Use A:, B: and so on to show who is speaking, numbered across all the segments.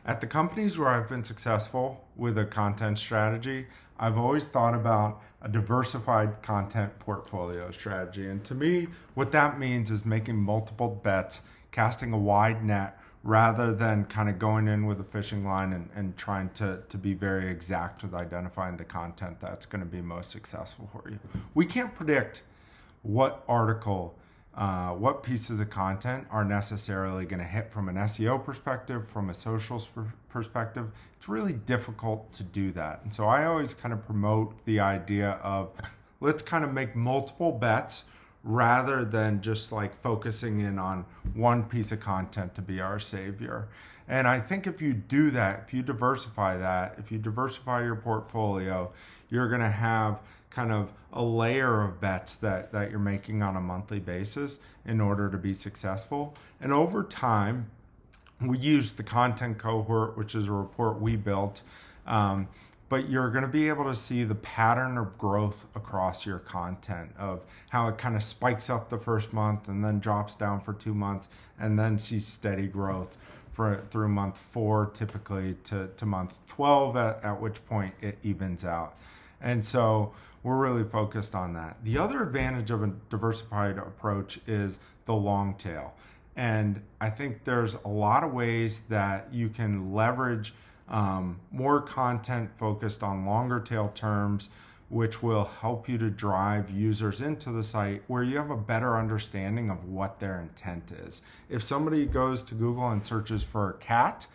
A: At the companies where I've been successful with a content strategy, I've always thought about a diversified content portfolio strategy. And to me, what that means is making multiple bets, casting a wide net rather than kind of going in with a fishing line and trying to be very exact with identifying the content that's going to be most successful for you. We can't predict what pieces of content are necessarily going to hit from an SEO perspective, from a social perspective. It's really difficult to do that. And so I always kind of promote the idea of let's kind of make multiple bets rather than just like focusing in on one piece of content to be our savior. And I think if you do that, if you diversify your portfolio, you're going to have kind of a layer of bets that you're making on a monthly basis in order to be successful. And over time, we use the content cohort, which is a report we built. But you're going to be able to see the pattern of growth across your content, of how it kind of spikes up the first month and then drops down for 2 months and then sees steady growth through month 4 typically to month 12, at which point it evens out. And so we're really focused on that. The other advantage of a diversified approach is the long tail. And I think there's a lot of ways that you can leverage more content focused on longer tail terms, which will help you to drive users into the site where you have a better understanding of what their intent is. If somebody goes to Google and searches for a cat,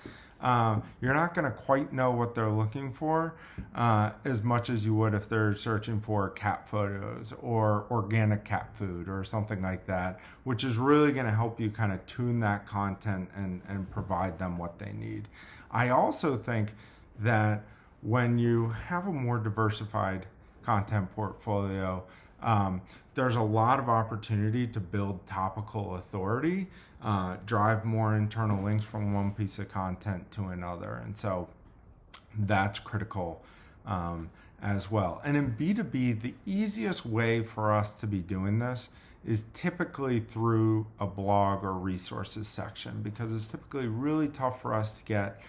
A: you're not going to quite know what they're looking for as much as you would if they're searching for cat photos or organic cat food or something like that, which is really going to help you kind of tune that content and provide them what they need. I also think that when you have a more diversified content portfolio, there's a lot of opportunity to build topical authority, drive more internal links from one piece of content to another. And so that's critical as well. And in B2B, the easiest way for us to be doing this is typically through a blog or resources section, because it's typically really tough for us to get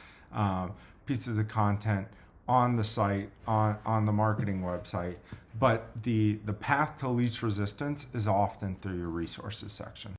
A: pieces of content on the site, on the marketing website. But the path to least resistance is often through your resources section.